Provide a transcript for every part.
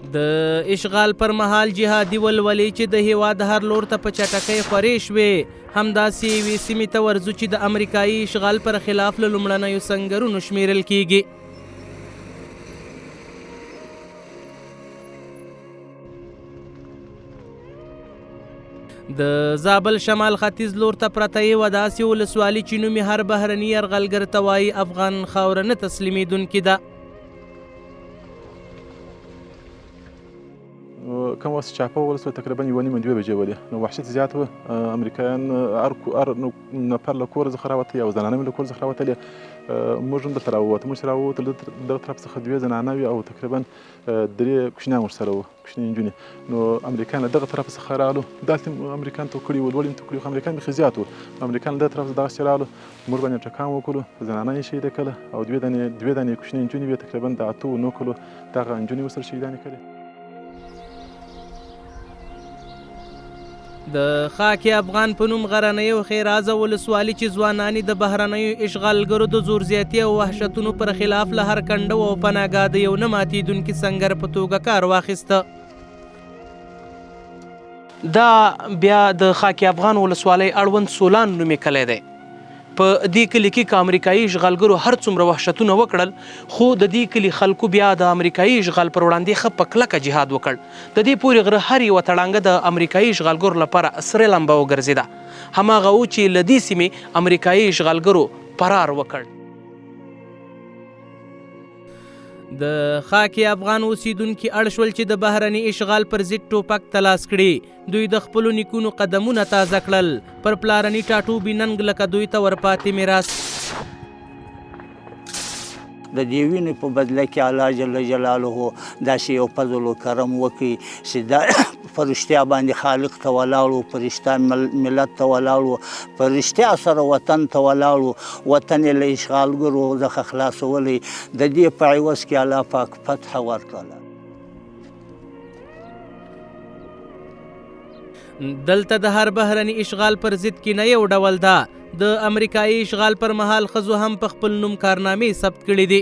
د اشغال پر مهال جهادي ولولې چې د هیواد هر لور ته په چټکۍ خورې شوې همداسې یوې سیمې ته ورځو چې د امریکایي اشغال پر خلاف له لومړنیو سنګرونو شمیرل کیږي. د زابل شمال ختیځ لور ته پرته یوه داسې ولسوالي چې نوم یې هر بهرني یرغلګر ته وایي افغان خاوره نه تسلیمېدونکې ده. کوم وخت چاپه ولسوالۍ تقریبا 1:30 2 بجې ولې نو وحشت زیات و. امریکایان هر نفر له کور څخه راوتلي او زنانه مې له کور څخه راوتلې. موږ هم دلته راووتو. موږ چې راووتلو دغه طرف څخه 2 زنانه وې او تقریبا 3 کوچنیان ورسره وو، کوچنۍ نجونې. نو امریکایان له دغه طرف څخه رالو. دلته امریکایان تو کړي وو، لوړ یې تو کړي وو، امریکایان بیخي زیات وو. امریکایان له دغه طرف دغسې رالو، موږ باندې ټکان وکړو، زنانه یې شهیده کړله او 2 دانې کوچنۍ نجونې وې، تقریبا د 8 کلو دغه نجونې ورسره شهیدانې کړې. د خاک افغان په نوم غرنیو ښېرازه ولسوالي چې ځوانان د بهرنیو اشغالګرو د زور زیاتي او وحشتونو پر خلاف له هر کنډو او پناهګاه د یو نه ماتېدونکي سنګر په توګه کار واخیسته. دا بیا د خاک افغان ولسوالۍ اړوند سولان نومې کلی دی. په دې کلي کې که امریکایي اشغالګرو هر څومره وحشتونه وکړل خو د دې کلي خلکو بیا د امریکایي اشغال پر وړاندې ښه په کلکه جهاد وکړ. د دې پورې غره هر یوه تړانګه د امریکایي اشغالګرو لپاره سرې لمبه وګرځېده. هماغه و چې له دې سیمې امریکایي اشغالګرو فرار وکړ. د خاک افغان اوسیدونکي اړ شول چې د بهرني اشغال پر ضد ټوپک ته لاس کړي. دوی د خپلو نیکونو قدمونه تازه کړل. پر پلارني ټاټوبي ننګ لکه دوی ته ورپاتې میراث. د دې وینې په بدله کې الله جل جلاله داسې یو فضل و کرم وکړي چې دا په رښتیا باندې خالق ته ولاړ و، په رښتیا ملت ته ولاړ و، په رښتیا سره وطن ته ولاړ و، وطن یې له اشغالګرو څخه خلاصولی. د دې په عوض کې الله پاک فتح ورکړله. دلته د هر بهرني اشغال پر ضد کې نه یو ډول ده. د امریکایي اشغال پر مهال ښځو هم په خپل نوم کارنامې ثبت کړي دي.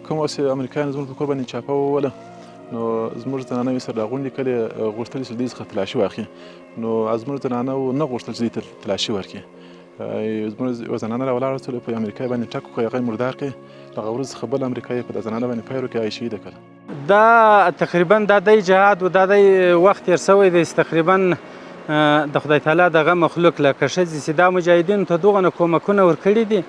کوم وخت چې امریکایانو زموږ په کور باندې چاپه ووله نو زموږ زنانه یې سره راغونډې کړې، غوښتل چې له دوی څخه تلاشي واخلي. نو زموږ زنانو نه غوښتل چې دوی ته تلاشي ورکړي. زموږ یوه زنانه راولاړه سوله، په امریکایي باندې ټک وکړ، هغه یې مردار کړې. له هغه وروسته څخه بل امریکایي په دې زنانه باندې فایر وکړ، هغه یې شهیده کړه. دا تقریبا دا دی جهاد و، دا دی وخت تېر سوی دی. تقریبا د خدای تعالی دغه مخلوق لکه ښځې چې دا مجاهدینو ته دغه نه کومکونه ورکړي دي،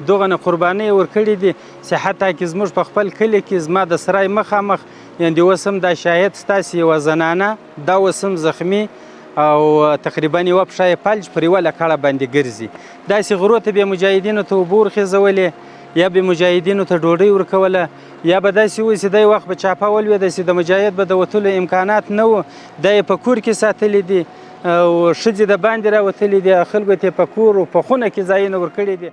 دغه نه قربانۍ ورکړي دي چې حتی کې زموږ په خپل کلي کې زما د سرای مخامخ یعنې اوس هم دا شاهد ستاسې یوه زنانه دا اوس هم زخمي او تقریبا یوه پښه یې فلج پر یوه لکړه باندې ګرځي. داسې غرو ته بیا مجاهدینو ته اوبه ورخېځولې، یا به مجاهدینو ته ډوډۍ ورکوله، یا به داسې وي چې دی وخت به چاپه ولوېده چې د مجاهد به د وتلو امکانات نه وو، دا یې په کور کې ساتلي دي او ښځې د باندې راوتلي دي، خلکو ته یې په کور او په خونه کې ځایونه ورکړي دي.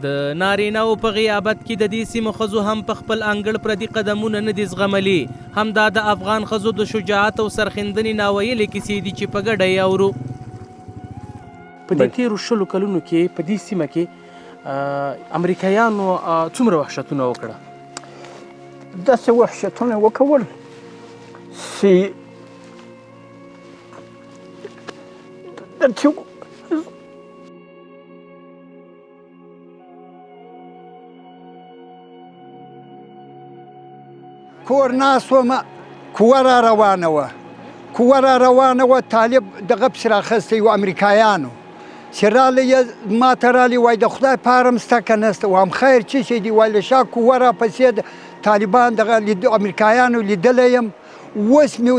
د نارینه‌و په غیابت کې د دې سیمو ښځو هم په خپل انګړ پردي قدمونه نه دي زغملي. همدا د افغان ښځو د شجاعت او سرښندنې ناویلې کیسې دي چې په ګډه یې اورو. په دې تېرو 20 کلونو کې په دې سیمه کې امریکایانو څومره وحشتونه وکړه؟ داسې وحشتونه وکول چې کور ناست ومه، کوه را روانه وه، طالب دغه پسې راخستی و امریکایانو چې رالی یې ما ته رالی وایي د خدای پاره م سته که نسته؟ وایم خیر څه شی دي؟ وایي له شا کوه راپسې د طالبان دغه امریکایانو لیدلی یم، اوس مې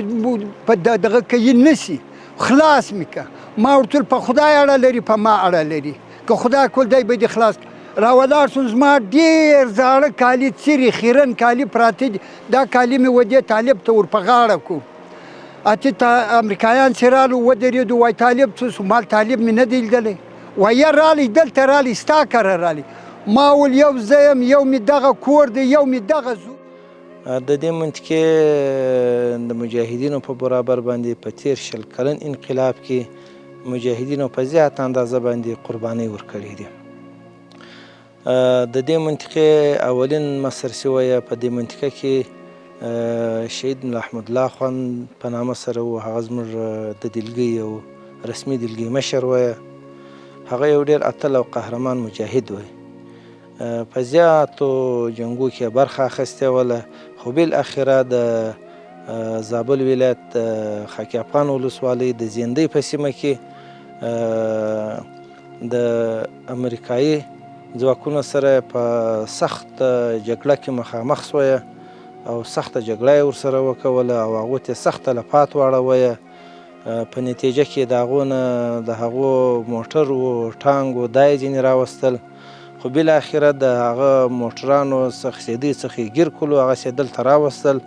په دغه کوي نسي، خلاص مې که. ما ورته ویل په خدای اړه لري، په ما اړه لري، که خدای کول دی به دې خلاص. راولاړ شوم، زما ډېر زاړه کالي څیرې خیرن کالي پراته دي، دا کالي مې ودې طالب ته ور په غاړه کړو. اته امریکایان چې رالو ودرېدو، وایي طالب څه شو؟ مال طالب مې نه دی لیدلی. وایي رالی دلته رالی ستا کره رالی. ما ویل یو زه یم، یو مې دغه کور دی، یو مې دغه زو. د دې منطقې د مجاهدینو په برابر باندې په تېر 20 کلن انقلاب کې مجاهدینو په زیات اندازه باندې قربانۍ ورکړې دي. د دې منطقې اولین مصر شوی په دې منطقه کې شهید ملا احمد الله خان په نامه سره و. هغه زموږ د دلګۍ یو رسمي دلګۍ مشر وی. هغه یو ډېر اتل او قهرمان مجاهد وی. په زیاتو جنګو کې برخه اخیستې وله، خو بالاخره د زابل ولایت خاکی افغان ولسوالۍ د زیندۍ په سیمه کې د امریکایي ځواکونو سره په سخت جګړه کې مخامخ شوی او سخته جګړه یې ورسره وکوله او هغو ته یې سخت تلفات واړوی. په نتیجه کې د هغو نه د هغو موټر و ټانګ و دا یې ځینې راوستل، خو بالاخره د هغه موټرانو څخه سیدۍ څخه یې ګیر کړلو، هغسې یې دلته راوستل.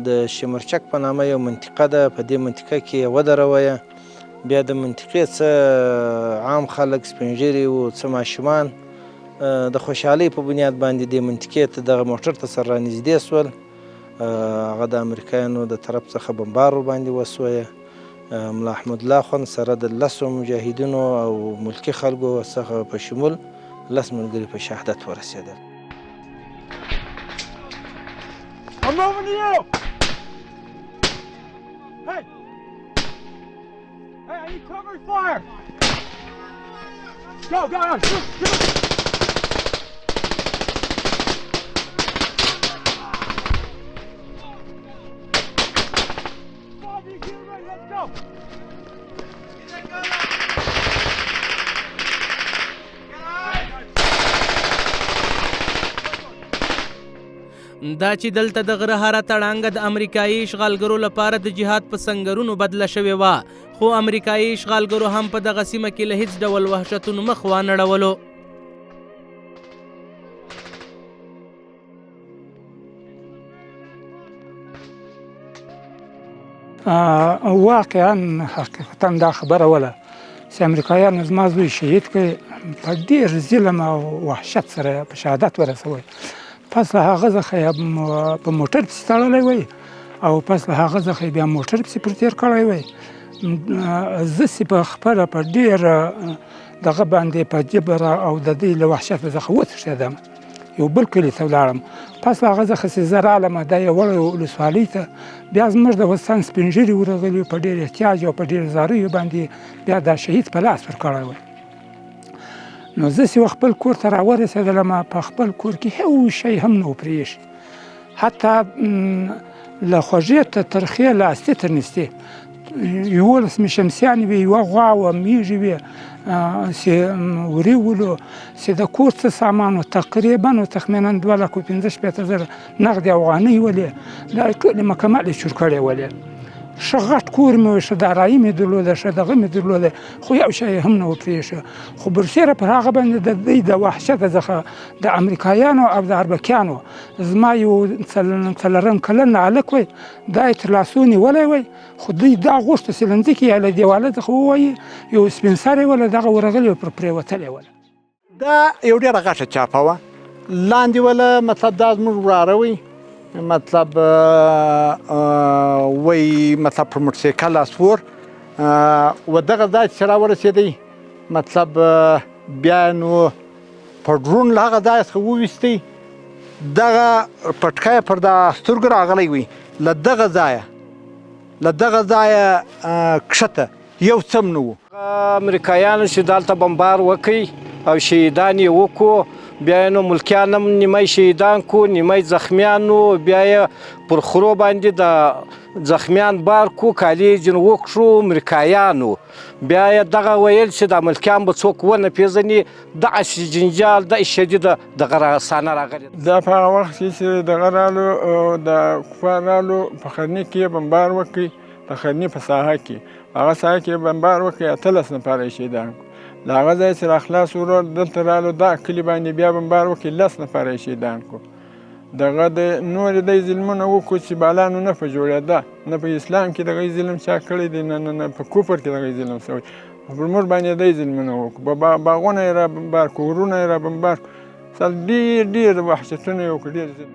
د شمرچک په نامه یو منطقه ده، په دې منطقه کې یې ودروی. بیا د منطقې څه عام خلک سپین ږیري وو، څه ماشومان د خوشحالۍ په بنیاد باندې دې منطقې ته دغه موټر ته سره رانږدې سول. هغه د امریکایانو د طرف څخه بمبار ورباندې وسوی. ملا احمد الله خان سره د 10 مجاهدینو او ملکي خلکو څخه په شمول 10 ملګري په شهادت ورسېدل. I'm moving to you! Hey! Hey, I need cover fire! Go, go, go! Shoot, shoot! Bob, you get ready, let's go! دا چې دلته د غره هره تړانګه د امریکایي اشغالګرو لپاره د جهاد په سنګرونو بدله شوې وه، خو امریکایي اشغالګرو هم په دغه سیمه کې له هیڅ ډول وحشتونو مخ وانه اړولو. واقعا حقیقتا دا خبره وله چې امریکایانو زما زوی شهید کړی، په ډېر ظلم او وحشت سره په شهادت ورسوی. پس له هغه څخه یې په موټر پسې تړلی وی او پس له هغه څخه یې بیا موټر پسې پر تېر کړی وی. زه چې په خپله په ډېر دغه باندې په جبر او د دې له وحشت څخه وتښتېدم، یو بل کلي ته ولاړم. پس له هغه څخه چې زه رالم دا یې وړی ولسوالۍ ته، بیا زموږ د وطن سپین ږیري ورغلي په ډېر احتیاج او په ډېر زاریو باندې بیا دا شهید په لاس ورکړی وی. نو زه چې خپل کور ته راورسېدلم، په خپل کور کې هیڅ شی هم نه و پرېښي، حتی له خوږې ته ترخې لاستې تر نستې 11 مې شمسیانې وې، یوه غوا وه، میږې وې، چې ورې ولو، چې د کور څه سامان و تقریبا تخمینا 2,15,000 نغدې افغانۍ ولې، دا ټولې مکمل یې چور کړې ولې. ښه غټ کور مې وي، ښه دارایي مې درلوده، ښه دغه مې درلوده، خو یو شی هم نه و پرېښی. خو برسېره پر هغه باندې د دوی د وحشته څخه د امریکایانو او د اربکیانو زما یو 4 کلن هلک وی، دا یې تر لاسو نیولی وی، خو دوی دا غوښته چې له ځمکې یا له دیواله څخه ووایي یو سپین سری وله دغه ورغلی و پر پرېوتلی وله. دا یو ډېره غټه چاپه وه، لاندې وله مطلب دا زموږ وراره وی، مطلب وی مطلب پر موټرسایکل اسور و دغه ځای چې راورسېدی، مطلب بیا نو په ډرون له هغه ځایه څخه وویستی، دغه پټکی پر د سترګو راغلی وي، له دغه ځایه کښته یو څه هم نه و. امریکایانو چې دلته بمبار وکړي او شهیدان یې وکړو، بیا یې نو ملکیان هم نیمه شهیدان کو، نیمه زخمیان و، بیا یې پر خرو باندې د زخمیان بار کو، کالي یې ځینې وکړو امریکایانو. بیا یې دغه ویل چې د ملکیان به څوک ونه پېژني، دغسې جنجال داسې شدیده دغه سانه راغلې. دا په هغه وخت کې چې دغه رالو د کفار رالو په خرني کې بمبار وکړي، د خرني په ساحه کې هغه ساحه کې بمبار وکړي، 18 نفر یې شهیدان کړو. له هغه ځایه چې راخلاص ورو دلته رالو دا کلي باندې بیا بمبار وکړي، 10 نفر یې شهیدان کړو. دغه د نورې دی ظلمونه وکړو چې بالانو نه په جوړېده، نه په اسلام کې دغه ظلم چا کړی دی، نه په کفر کې دغه ظلم شوی، پر موږ باندې دی ظلمونه وکړو، باغونه یې را بمبار کړو، ورونه یې را بمبار کړو، ډېر وحشتونه یې وکړو، ډېر ظلم.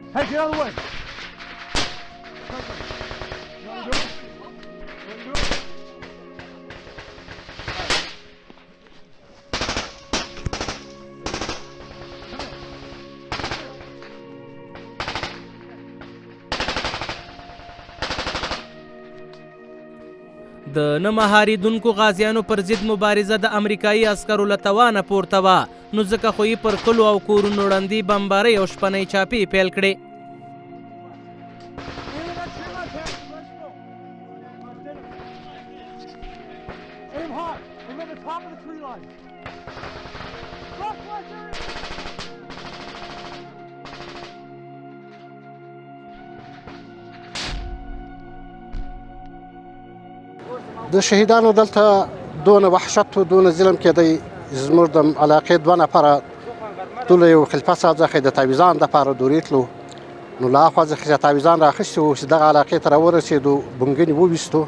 د نه مهارېدونکو غازیانو پر ضد مبارزه د امریکایي عسکرو له توانه پورته وه، نو ځکه خو یې پر کلو او کورونو ړندې بمبارۍ او شپنۍ چاپې پیل کړې. Aim high. Aim at the top of the tree line. Cross flash area. د شهیدانو دلته دونه وحشت و دونه ظلم کېدی. زموږ د علاقې 2 نفره ټولو یو خلیفه صاحب څخه د تعویضان دپاره دورې تلو، نو له هاخوا څخه چې تعویضان رااخیستي وو چې دغه علاقې ته راورسېدو، بنګنې وویستو.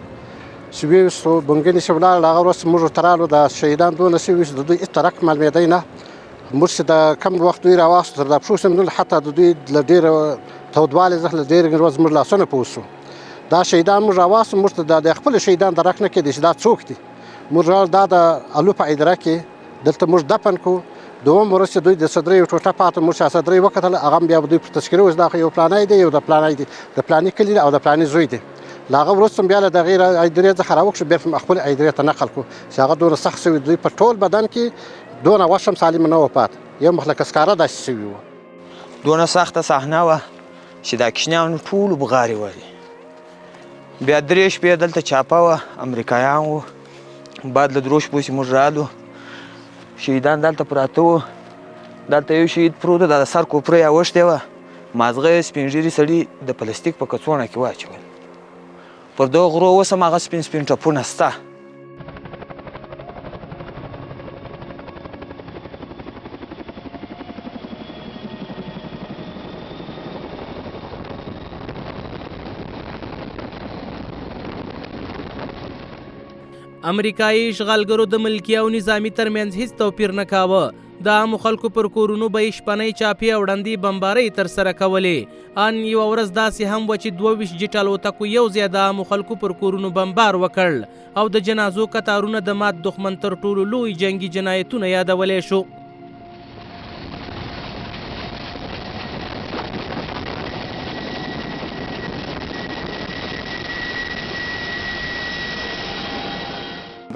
چې ویویستو بنګنې چې ولاړل، هغه ورځ موږ ورته رالو، د شهیدان دونه چې وویست، د دوی هېڅ رقم معلومېدی نه. موږ چې د کم وخت دوی راواستو تر دا پښو سمدل، حتی د دوی له ډېره تودوالې څخه له ډېرې ورځ موږ لاسونه پوه شو. دا شهیدان موږ راواستو، موږ ته د خپل شهیدان درک نه کېدی چې دا څوک دي. موږ راغلو، دا د الو په اداره کې دلته موږ دفن کړو. دوم ورځ چې دوی د صدرۍ یو ټوټه پاته، موږ چې صدرۍ وکتل، هغه بیا دوی په تذکره اوس دا یو پلانی دی، یو د پلانی دی، د پلانی کلي دی او د پلانی زوی دی. له هغه وروسته بیا له دغې ادارې څخه راوکړو، بیا خپل ادارې ته نقل کړو چې هغه دونه سخت شوي، دوی په ټول بدن کې دونه غوښه هم سالمه نه وه پاته، یو مخ لکه سکاره داسې شوي وو. دونه سخته صحنه وه چې دا کوچنیانو ټولو بغارې ولې. بیا 3 شپې دلته چاپه وه، امریکایان وو. بعد له 3 شپو چې موږ رالو، شهیدان دلته پراته وو. دلته یو شهید پروت و، دا د سر کوپره یې اوښتې وه، مازغه یې سپین ږیري سړي د پلاستیک په کڅوړه کې واچول. پر دغه غرو اوس هم هغه سپین سپین ټپونه شته. امریکایي اشغالګرو د ملکي او نظامي ترمنځ هیڅ توپیر نه کاوه. د عامو خلکو پر کورونو به یې شپنۍ چاپې او ړندې بمبارۍ ترسره کولې. ان یوه ورځ داسې هم وه چې 22 جیټ الوتکو یو ځای د عامو خلکو پر کورونو بمبار وکړ او د جنازو کتارونه د مات دښمن تر ټولو لوی جنګي جنایتونه یادولی شو.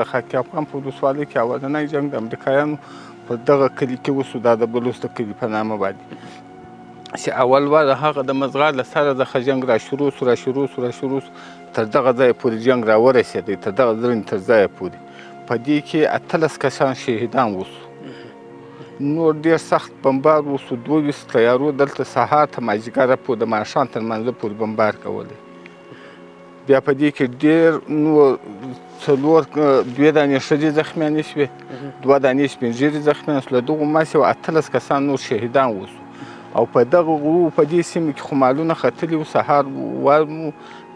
د خاک افغان په ولسوالۍ کې اولنی جنګ د امریکایانو په دغه کلي کې وسو، دا د بلوڅ د کلي په نامه باندې چې اول وار هغه د مزغار له سره څخه جنګ را شروع سو تر دغه ځایه پورې جنګ را ورسېدی، تر دغه ځرنې تر ځایه پورې. په دې کې 18 کسان شهیدان وسو. نور ډېر سخت بمبار وسو. 22 تیارو دلته سهار ته مازدیګره پورې د ماښام تر منځه پورې بمبار کولی. بیا په دې کې ډېر نور 2 دانې ښځې زخمیانې شوې، 2 دانې سپین ږیري زخمیان شول. له دغو ماسې 18 کسان نور شهیدان وسو. او په دغه غرو په دې سیمه کې خو مالونه ختلي وو، سهار وار مو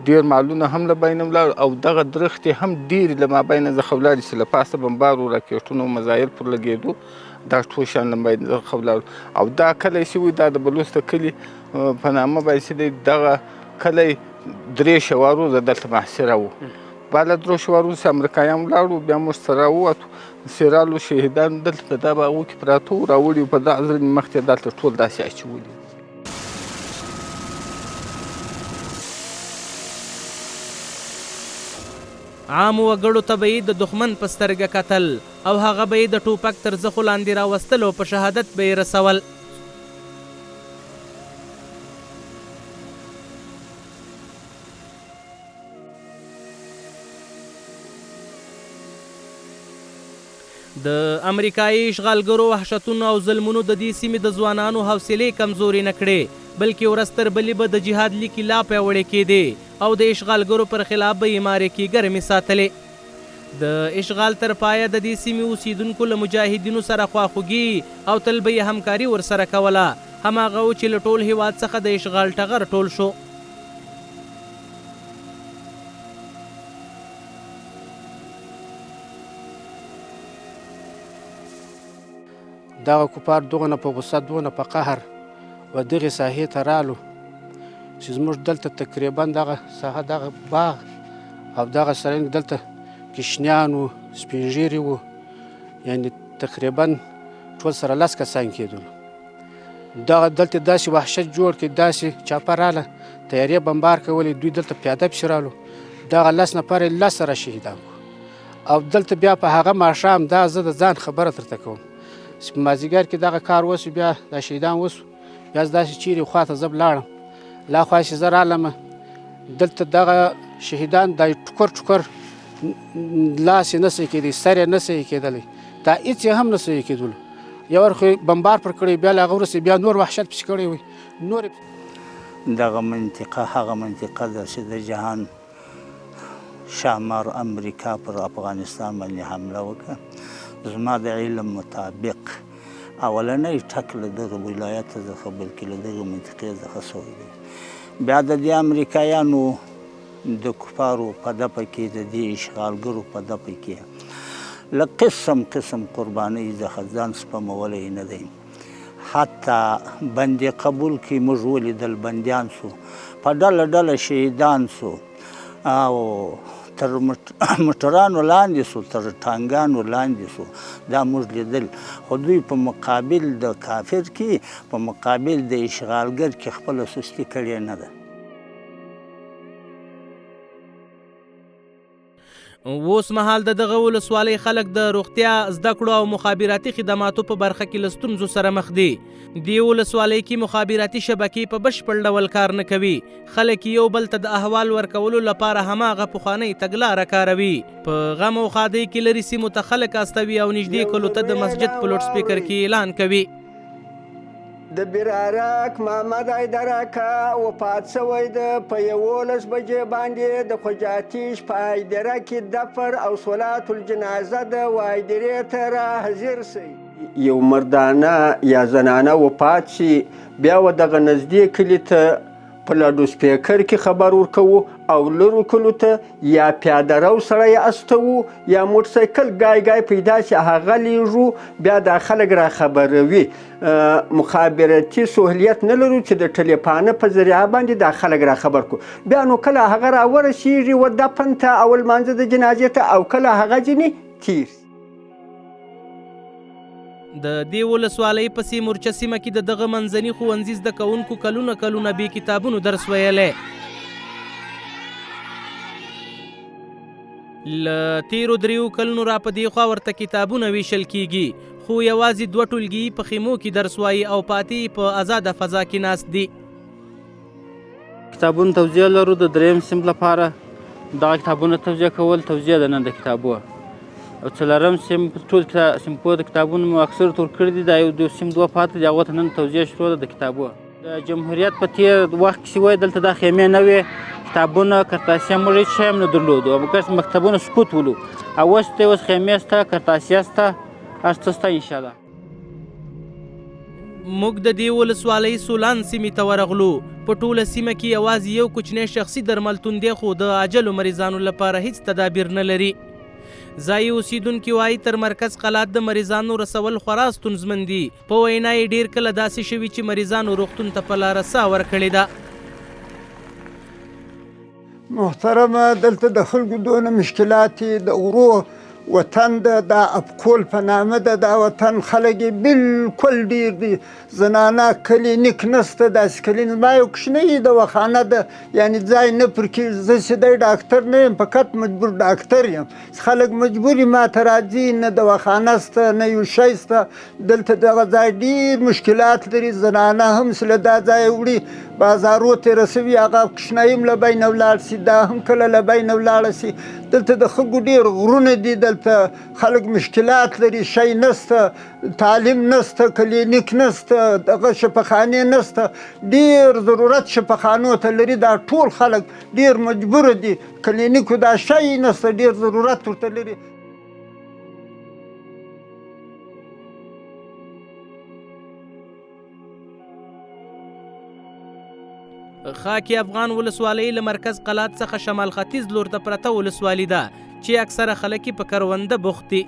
ډېر مالونه هم له بینه ولاړ، او دغه درختې هم ډېرې له مابینه څخه ولاړې چې له پاسه بمبار و، راکېټونه او مزایل پر لګېدو، دا ټول شیان له بینه څخه ولاړ. او دا کلی چې وي، دا د بلوڅ د کلي په نامه باندې چې دی، دغه کلی 3 شپې روزه دلته محاصره وو. بعد له 3 شپې وروسته امریکایان ولاړو، بیا موږ سره راووتو، سیرالو شهیدان دلته په دا باغو کې پراته وو، راوړي په دغه ځل مخ ته دلته ټول داسې اچولي. عامو وګړو ته به یې د دښمن په سترګه کتل او هغه به یې د ټوپک تر زخو لاندې راوستل او په شهادت به یې رسول. د امریکایي اشغالګرو وحشتونو او ظلمونو د دې سیمې د ځوانانو حوصلې کمزورې نه کړې، بلکې ورځ تر بلې به د جهاد لیکې لا پیاوړې کېدې او د اشغالګرو پر خلاف به یې معرکې ګرمې ساتلې. د اشغال تر پایه د دې سیمې اوسیدونکو له مجاهدینو سره خواخوږي او تل به یې همکاري ورسره کوله. هماغه و چې له ټول هېواد څخه د اشغال ټغر ټول شو. دغه کفار دغه په غصه، دغه په قهر و دغې ساحې ته رالو چې زموږ دلته تقریبا دغه ساحه، دغه باغ او دغه سرنګ دلته کشنیان وو، سپین ږیري وو، یعنې تقریبا ټول سره 10 کسان کېدلو. دغه دلته داسې وحشت جوړ کړي، داسې چاپه راله، تیارې بمبار کولې. دوی دلته پیاده پسې رالو، دغه 10 نفر یې 10 سره شهیدان او دلته بیا په هغه ماښام دا زه د ځان خبره درته کوم چې په مازدیګر کې دغه کار وسو بیا دا شهیدان وسو بیا داسې چیرې خواته زه لاړم لا خوا چې زه رالم دلته دغه شهیدان دا ټوکر ټوکر لاس یې نه صحیح کېدی سر یې نه صحیح کېدلی دا هېڅ یې هم نه صحیح کېدلو یو ور خو بمبار پر کړی بیا له هغه وروسته بیا نور وحشت پسې کړی وي نور دغه منطقه هغه منطقه ده چې د جهان شامار امریکا پر افغانستان باندې حمله وکړه زما د علم مطابق اولنی ټک له دغه ولایت څخه بلکې له دغه منطقې څخه سوی دی بیا د دې امریکایانو د کفارو په دپه کې د دې اشغالګرو په دپه کې له قسم قسم قربانۍ څخه ځان سپمولی نه دی حتی بندې قبول کې موږ ولیدل بندیان سو په ډله ډله شهیدان سو او تر موټرانو لاندې سو تر ټانګانو لاندې سو دا موږ لیدل خو دوی په مقابل د کافر کې په مقابل د اشغالګر کې خپله سستي کړې نه ده اوس مهال د دغه ولسوالۍ خلک د روغتیا زده کړو او مخابراتي خدماتو په برخه کې له ستونزو سره مخ دي دې ولسوالۍ کې مخابراتي شبکې په بشپړ ډول کار نه کوي خلک یو بل ته د احوال ورکولو لپاره هماغه پخوانۍ تګلاره کاروي په غم او ښادۍ کې لرې سیمو ته خلک استوي او نږدې کلو ته د مسجد په لوډ سپیکر کې اعلان کوي د بیرارک محمد ایدراکا وفات شوی ده په 11 بجې باندې د خوجاتیش په ایدره کې دفن او صلات الجنازه د وایدرې ته را حاضر شي یو مردانه یا زنانه وفات شي بیا و دغه نږدې کلي ته په لاډو سپیکر کې خبر ورکوو او لرو کلو ته یا پیاده رو سړی استوو یا موټرسایکل ګای پیدا شي هغه لیږو بیا دا خلک را خبروي مخابراتي سهولیت نه لرو چې د ټلیفانه په ذریعه باندې دا خلک را خبر کو بیا نو کله هغه را ورسیږي و دفن ته او لمانځه د جنازې ته او کله هغه ځینې تیر د دې ولسوالۍ په سیمورچه سیمه کې د دغه منځني ښوونځي زده کوونکو کلونه بې کتابونو درس ویلی له تیرو 3 کلونو را په دې خوا ورته کتابونه ویشل کیږي خو یوازې 2 ټولګي په خیمو کې درس وایي او پاتې په آزاده فضا کې ناست دي کتابونو توزیع لرو د 3 صنف لپاره دغه کتابونه توزیع کول توزیع ده نه د کتابو او 4 صنف ټول صنفو د کتابونو مو اکثر تور کړي دي دا یو 2 صنف 2 پاتې دي هغو ته نن توزیع شروع ده د کتابو د جمهوریت په تیر وخت کې چې وایي دلته دا خیمې نه وې کتابونه کرتاسیه موږ هېڅ شی هم نه درلودو او موږ مکتبونه سکوت ولو او اوس ته اوس خیمې شته کرتاسیه شته هر څه شته انشاءالله موږ د دې ولسوالۍ سولان سیمې ته ورغلو په ټوله سیمه کې یوازې یو کوچنی شخصي درملتون دی خو د عاجلو مریضانو لپاره هیڅ تدابیر نه لري ځایي اوسیدونکي وایي تر مرکز قلات د مریضانو رسول خورا ستونزمن دي په وینا یې ډېر کله داسې شوي چې مریضانو روغتون ته په لاره ساه ورکړې ده محترمه دلته د خلکو دونه مشکلات د ورو وطن د افکول په نامه د وطن خلک بالکل ډیر دي زنانه کلینیک نشته داسې کلینیک ما یو کوچنی دواخانه ده یعنی ځای نه پر کې زه سیدی ډاکټر نه یم فقط مجبور ډاکټر یم خلک مجبور ما ته راځي نه دواخانه شته نه یو شی شته دلته دغه ځای ډیر مشکلات لري زنانه هم سله دا ځای وړي بازارو ته رسوي هغه کوچنی هم له بینه ولاړ شي دا هم کله له بینه ولاړه شي دلته د خلکو ډیر غرونه دي دلته خلک مشکلات لري شی نشته تعلیم نشته کلینیک نشته دغه شفاخانې نشته ډیر ضرورت شفاخانو ته لري دا ټول خلک ډیر مجبور دي کلینیکو دا شی نشته ډیر ضرورت ورته لري خاکی افغان ولسوالۍ له مرکز قلات څخه شمال ختیځ لور ته پرته ولسوالي ده چې اکثره خلک په کرونده بوخت دي